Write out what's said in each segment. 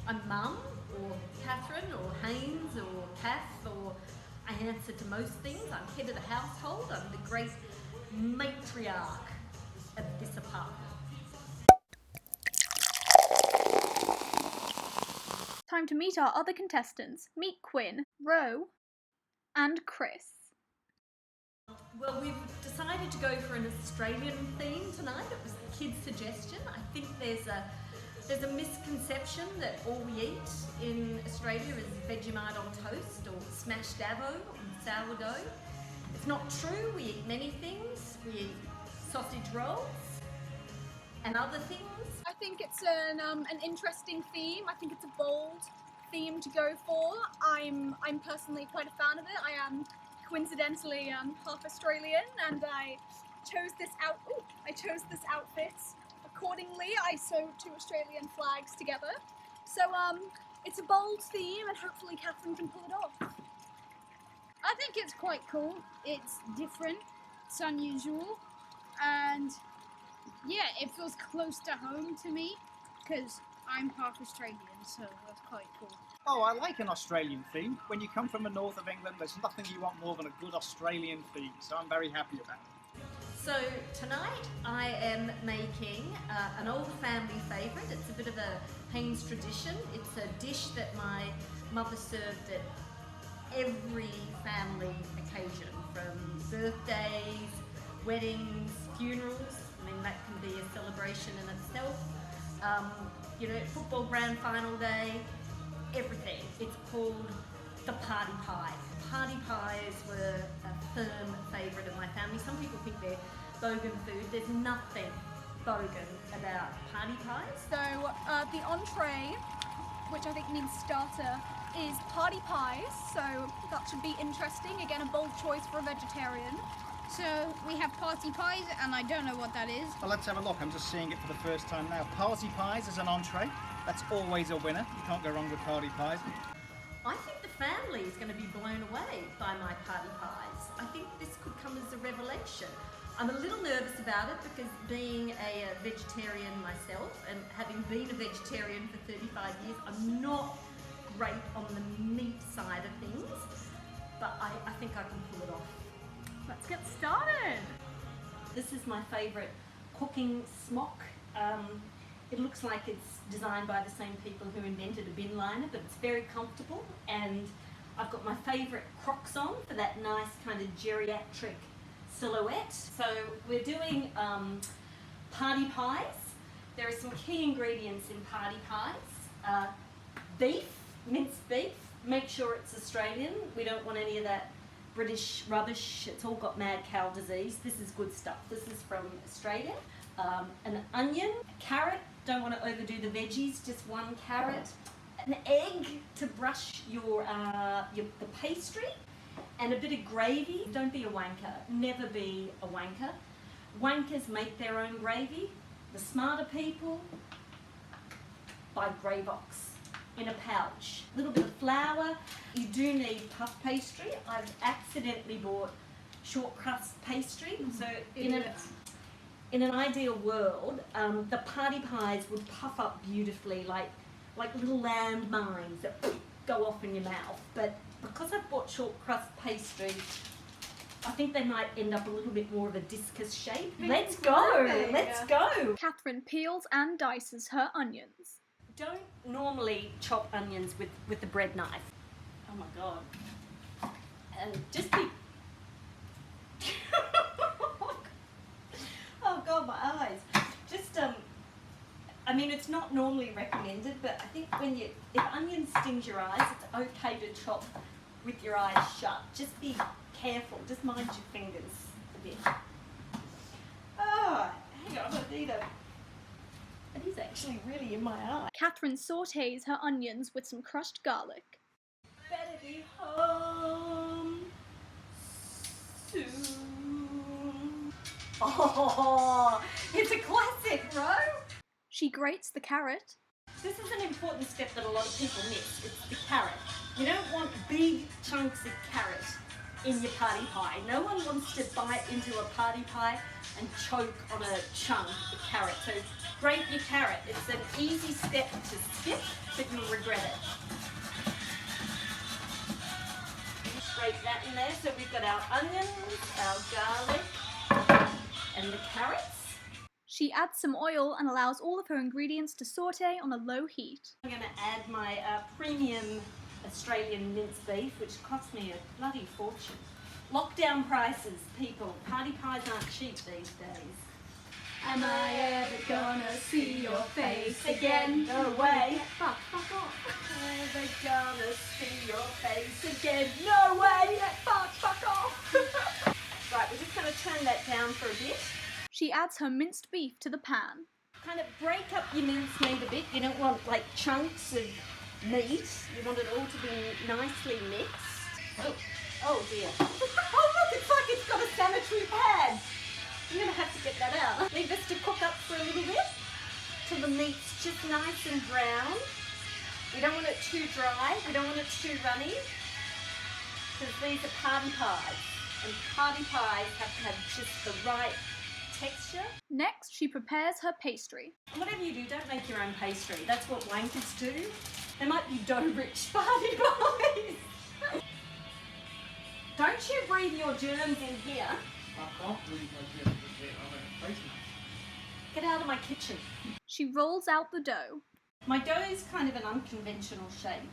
I'm Mum, or Catherine, or Hanes, or Kath, or I answer to most things. I'm head of the household. I'm the great matriarch of this apartment. Time to meet our other contestants. Meet Quinn, Ro, and Chris. Well, we've decided to go for an Australian theme tonight. It was a kid's suggestion. I think there's a misconception that all we eat in Australia is Vegemite on toast or smashed avo on sourdough. It's not true. We eat many things. We eat sausage rolls and other things. I think it's an interesting theme. I think it's a bold theme to go for. I'm personally quite a fan of it. I am coincidentally half Australian, and I chose this outfit accordingly. I sewed 2 Australian flags together. So it's a bold theme, and hopefully Catherine can pull it off. I think it's quite cool. It's different. It's unusual, and yeah, it feels close to home to me because I'm half Australian, so that's quite cool. Oh, I like an Australian theme. When you come from the north of England, there's nothing you want more than a good Australian theme, so I'm very happy about it. So tonight I am making an old family favourite. It's a bit of a HANES tradition. It's a dish that my mother served at every family occasion, from birthdays, weddings, funerals. I mean, that can be a celebration in itself. Football grand final day, everything. It's called the party pie. Party pies were a firm favourite of my family. Some people think they're bogan food. There's nothing bogan about party pies. So the entree, which I think means starter, is party pies. So that should be interesting. Again, a bold choice for a vegetarian. So we have party pies, and I don't know what that is. Well, let's have a look. I'm just seeing it for the first time now. Party pies is an entree. That's always a winner. You can't go wrong with party pies. I think the family is going to be blown away by my party pies. I think this could come as a revelation. I'm a little nervous about it because being a vegetarian myself and having been a vegetarian for 35 years, I'm not great on the meat side of things, but I think I can pull it off. Let's get started. This is my favourite cooking smock. It looks like it's designed by the same people who invented a bin liner, but it's very comfortable, and I've got my favourite Crocs on for that nice kind of geriatric silhouette. So we're doing party pies. There are some key ingredients in party pies. Beef, minced beef. Make sure it's Australian. We don't want any of that British rubbish. It's all got mad cow disease. This is good stuff. This is from Australia. An onion, a carrot. Don't want to overdo the veggies, just 1 carrot. An egg to brush the pastry, and a bit of gravy. Don't be a wanker. Never be a wanker. Wankers make their own gravy. The smarter people buy Gravox in a pouch. A little bit of flour. You do need puff pastry. I've accidentally bought short crust pastry. So in an ideal world, the party pies would puff up beautifully like little landmines that go off in your mouth. But because I've bought short crust pastry, I think they might end up a little bit more of a discus shape. Let's go! Let's go! Catherine peels and dices her onions. Don't normally chop onions with the bread knife. Oh my god. And just be... Oh god, my eyes. Just, I mean, it's not normally recommended, but I think if onion stings your eyes, it's okay to chop with your eyes shut. Just be careful. Just mind your fingers a bit. Oh, hang on, I need it is actually really in my eye. Catherine sautés her onions with some crushed garlic. Better be home soon. Oh, it's a classic, bro. She grates the carrot. This is an important step that a lot of people miss. It's the carrot. You don't want big chunks of carrot in your party pie. No one wants to bite into a party pie and choke on a chunk of carrot. So grate your carrot. It's an easy step to skip, but you'll regret it. Grate that in there. So we've got our onions, our garlic, and the carrots. She adds some oil and allows all of her ingredients to saute on a low heat. I'm going to add my premium Australian minced beef, which cost me a bloody fortune. Lockdown prices, people. Party pies aren't cheap these days. Am I ever gonna see your face again? No way. Fuck off. Ever gonna see your face again? No way. Fuck off. Right, we're just going to turn that down for a bit. She adds her minced beef to the pan. Kind of break up your minced meat a bit. You don't want like chunks of meat. You want it all to be nicely mixed. Oh dear. Oh look, it's like it's got a sanitary pad. I'm going to have to get that out. Leave this to cook up for a little bit till the meat's just nice and brown. We don't want it too dry. We don't want it too runny, because these are party pies. And party pies have to have just the right texture. Next, she prepares her pastry. Whatever you do, don't make your own pastry. That's what wankers do. They might be dough-rich party pies. Don't you breathe your germs in here. I can't really go here because I'm in a face mask. Get out of my kitchen. She rolls out the dough. My dough is kind of an unconventional shape.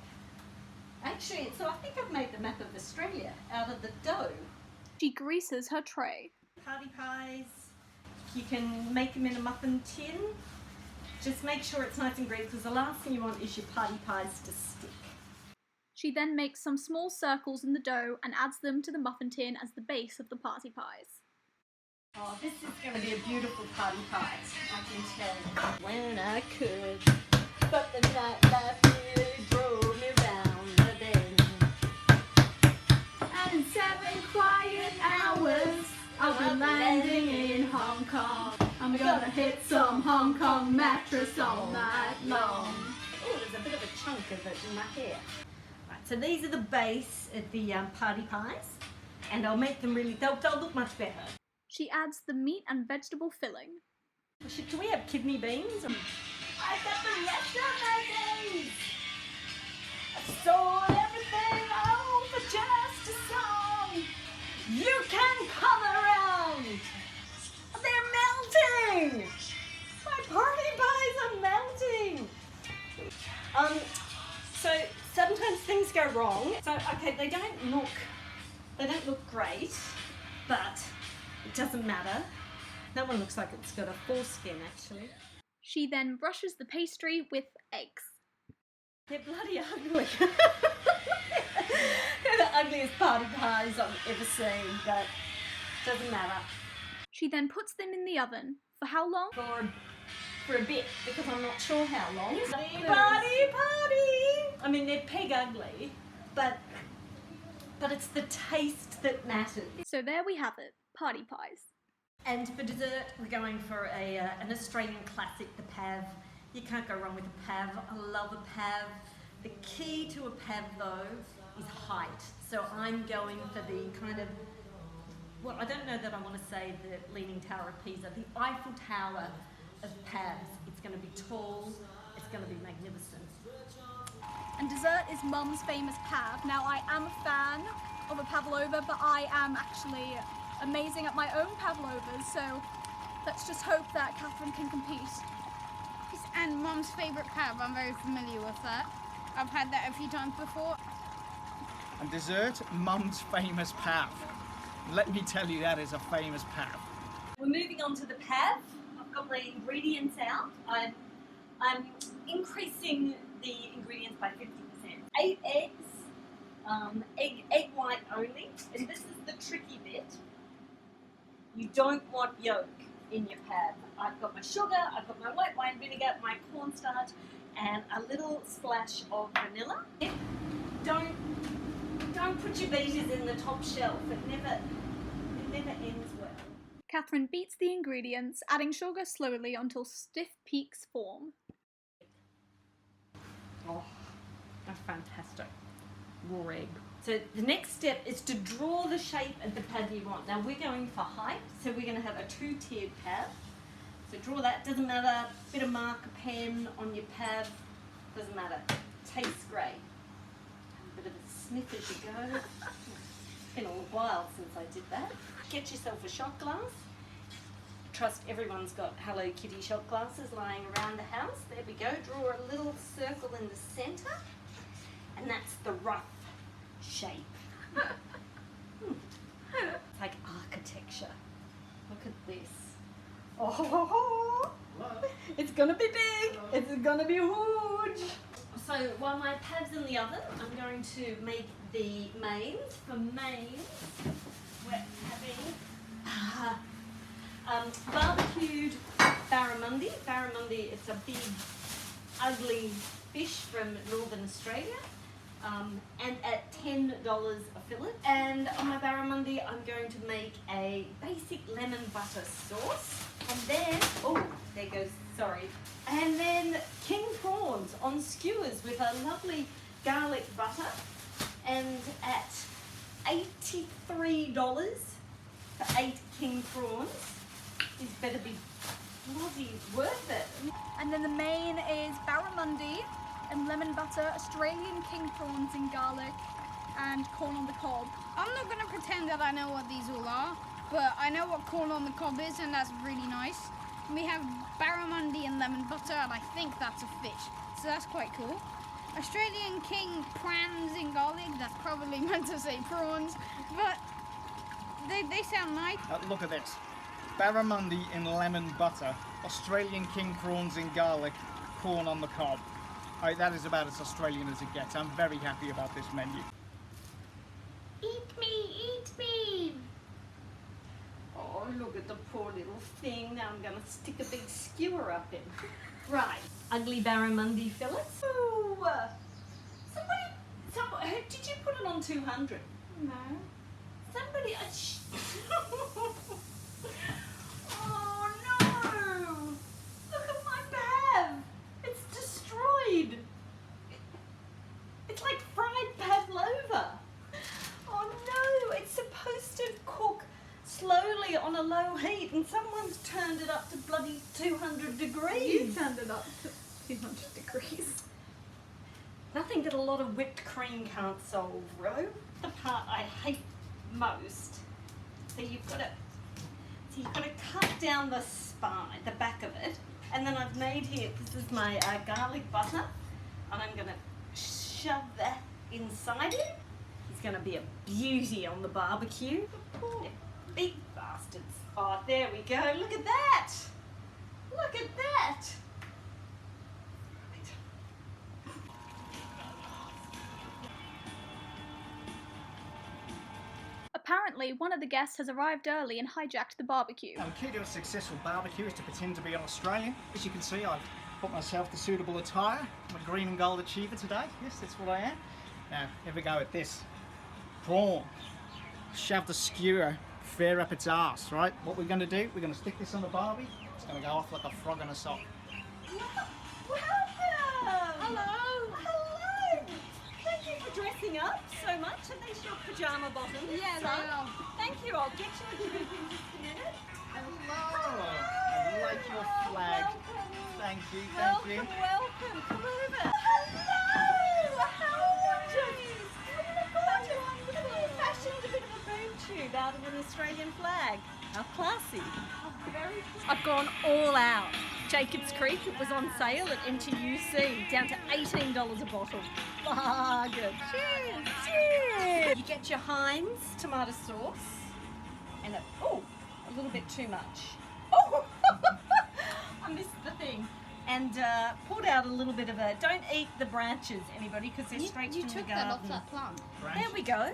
Actually, so I think I've made the map of Australia out of the dough. She greases her tray. Party pies, you can make them in a muffin tin. Just make sure it's nice and greasy, because the last thing you want is your party pies to stick. She then makes some small circles in the dough and adds them to the muffin tin as the base of the party pies. Oh, this is going to be a beautiful party pie, I can tell. When I could, but the nightlife really drove me round the bend. And in 7 quiet hours, I'll be landing in Hong Kong. I'm gonna hit some Hong Kong mattress all night long. Oh, there's a bit of a chunk of it in my hair. Right, so these are the base of the party pies, and I'll make them really, they'll look much better. She adds the meat and vegetable filling. Can we have kidney beans? I got the rest of my days. I sold everything all for just a song. You can come around. They're melting. My party pies are melting. So sometimes things go wrong. So okay, they don't look great, but it doesn't matter. That one looks like it's got a foreskin actually. She then brushes the pastry with eggs. They're bloody ugly. They're the ugliest party pies I've ever seen, but it doesn't matter. She then puts them in the oven. For how long? For a bit, because I'm not sure how long. Party! I mean, they're peg ugly, but it's the taste that matters. So there we have it, party pies. And for dessert, we're going for an Australian classic, the pav. You can't go wrong with a pav. I love a pav. The key to a pav, though, is height. So I'm going for the kind of, well, I don't know that I want to say the Leaning Tower of Pisa, the Eiffel Tower of pavs. It's going to be tall. It's going to be magnificent. And dessert is Mum's famous pav. Now, I am a fan of a pavlova, but I am actually amazing at my own pavlovas, so let's just hope that Catherine can compete. And Mum's favourite pav, I'm very familiar with that. I've had that a few times before. And dessert, Mum's famous pav. Let me tell you, that is a famous pav. We're moving on to the pav. I've got my ingredients out. I'm increasing the ingredients by 50%. 8 eggs, egg white only, and this is the tricky bit. You don't want yolk in your pav. I've got my sugar, I've got my white wine vinegar, my cornstarch, and a little splash of vanilla. Don't put your beaters in the top shelf. It never ends well. Catherine beats the ingredients, adding sugar slowly until stiff peaks form. Oh, that's fantastic. Raw egg. So the next step is to draw the shape of the pad you want. Now we're going for height, so we're going to have a 2-tiered pad. So draw that, doesn't matter, bit of marker pen on your pad, doesn't matter. Tastes great. A bit of a sniff as you go. It's been a while since I did that. Get yourself a shot glass. Trust everyone's got Hello Kitty shot glasses lying around the house. There we go, draw a little circle in the centre, and that's the rough shape. It's like architecture. Look at this. Oh, it's gonna be big. It's gonna be huge. So while my pad's in the oven, I'm going to make the mains. For mains, we're having barbecued barramundi. Barramundi, it's a big, ugly fish from Northern Australia. And at $10 a fillet. And on my barramundi, I'm going to make a basic lemon butter sauce. And then, oh, there goes, sorry. And then king prawns on skewers with a lovely garlic butter. And at $83 for 8 king prawns. These better be bloody worth it. And then the main is barramundi and lemon butter, Australian king prawns and garlic, and corn on the cob. I'm not going to pretend that I know what these all are, but I know what corn on the cob is, and that's really nice. We have barramundi and lemon butter, and I think that's a fish, so that's quite cool. Australian king prawns and garlic, that's probably meant to say prawns, but they sound nice. Look at this. Barramundi in lemon butter, Australian king prawns in garlic, corn on the cob. That is about as Australian as it gets. I'm very happy about this menu. Eat me, eat me. Oh, look at the poor little thing. Now I'm going to stick a big skewer up him. Right, ugly barramundi fillets. Ooh, somebody, did you put it on 200? No. Somebody, oh no! Look at my pad. It's destroyed. It's like fried pavlova. Oh no, it's supposed to cook slowly on a low heat and someone's turned it up to bloody 200 degrees. You turned it up to 200 degrees. Nothing that a lot of whipped cream can't solve, Ro. The part I hate most. So you've got to cut down the spine, the back of it, and then I've made here, this is my garlic butter, and I'm going to shove that inside it. It's going to be a beauty on the barbecue. Poor big bastards. Oh, there we go. Look at that. Look at that. Apparently, one of the guests has arrived early and hijacked the barbecue. The key to a successful barbecue is to pretend to be an Australian. As you can see, I've put myself the suitable attire. I'm a green and gold achiever today. Yes, that's what I am. Now, here we go with this. Prawn. Shove the skewer fair up its arse, right? What we're going to do, we're going to stick this on the barbie. It's going to go off like a frog in a sock. Welcome! Hello! Hello! Thank you for dressing up so much. Are these your pyjama bottoms? Yeah, So, they are. Thank you. I'll get you a drink in just a minute. Hello! I like your flag. Welcome. Thank you, thank you. Welcome. Come over. Hello! How gorgeous! Look at you fashioned a bit of a boom tube out of an Australian flag. How classy. I've gone all out. Jacobs Creek, it was on sale at NTUC, down to $18 a bottle. Bargain. Cheers! Cheers! You get your HANES tomato sauce, and a little bit too much. Oh! I missed the thing. And poured out a little bit of a, don't eat the branches, anybody, because they're straight You from the took garden. that off that plant. There we go.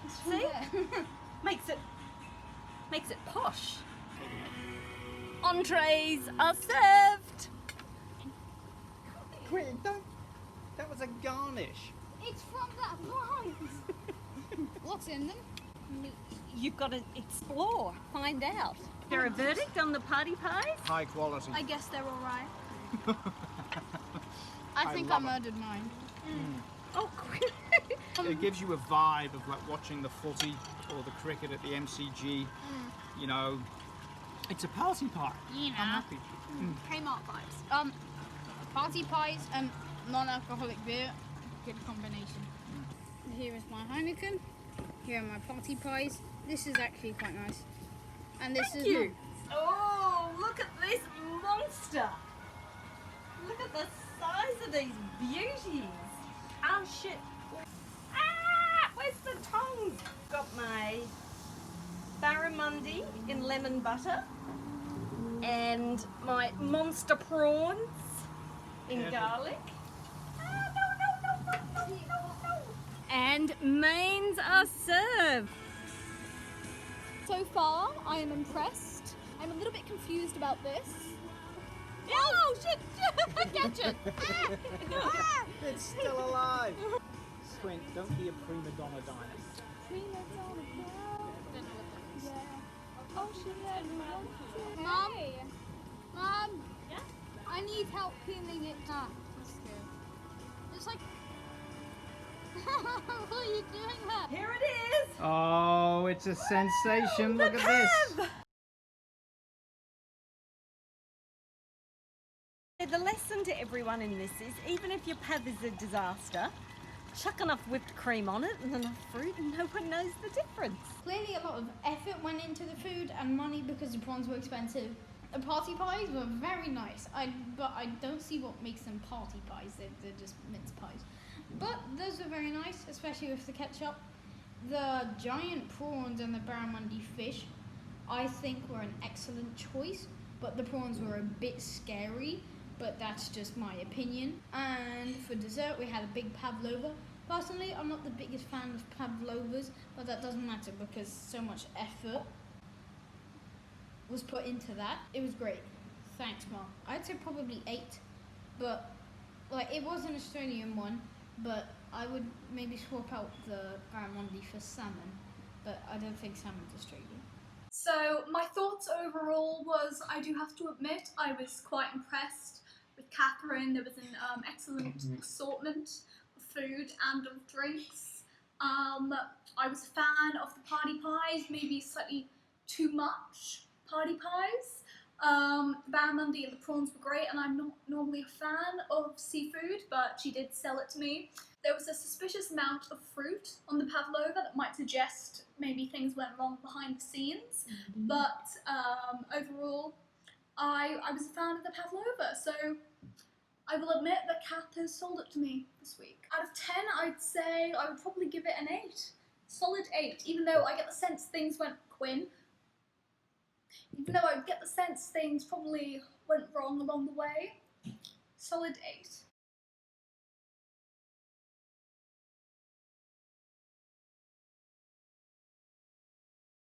It's See? from there. Makes it posh. Entrees are served. Wait, don't. That was a garnish. It's from that plant. What's in them? Meat. You've got to explore, find out. Is there a verdict on the party pies? High quality. I guess they're alright. I think I love it. murdered mine. Oh, It gives you a vibe of like watching the footy or the cricket at the MCG. You know, it's a party pie. You know. I'm happy. Kmart vibes. Party pies and non-alcoholic beer, good combination. Here is my Heineken. Here are my party pies. This is actually quite nice. And this Thank is you. Oh, look at this monster. Look at the size of these beauties. Oh shit. Ah, where's the tongs? Got my barramundi in lemon butter and my monster prawns in Careful. garlic. Ah, no. And mains are served. So far, I am impressed. I'm a little bit confused about this. Oh shit! Catch it! Ah! It's still alive. Squint, don't be a prima donna diner. Oh, she had Mom? Hey. Mom, Yeah? I need help peeling it. Ah, that's good. It's like. What are you doing that? Here it is. Oh, it's a sensation. Look at this. The lesson to everyone in this is, even if your pav is a disaster, chuck enough whipped cream on it and enough fruit and no one knows the difference. Clearly, a lot of effort went into the food and money because the prawns were expensive. The party pies were very nice, but I don't see what makes them party pies. They're just mince pies. But those were very nice, especially with the ketchup. The giant prawns and the barramundi fish, I think, were an excellent choice, but the prawns were a bit scary, but that's just my opinion. And for dessert, we had a big pavlova. Personally, I'm not the biggest fan of pavlovas, but that doesn't matter because so much effort was put into that. It was great. Thanks, Mom. I'd say probably 8, but like it was an Australian one, but I would maybe swap out the barramundi for salmon, but I don't think salmon's Australian. So my thoughts overall was, I do have to admit, I was quite impressed with Catherine. There was an excellent assortment of food and of drinks. I was a fan of the party pies, maybe slightly too much party pies. The barramundi and the prawns were great, and I'm not normally a fan of seafood, but she did sell it to me. There was a suspicious amount of fruit on the pavlova that might suggest maybe things went wrong behind the scenes, but overall, I was a fan of the pavlova, so I will admit that Kath has sold it to me this week. Out of 10, I'd say I would probably give it an 8. Solid 8, even though I get the sense things went even though I get the sense things probably went wrong along the way. Solid 8.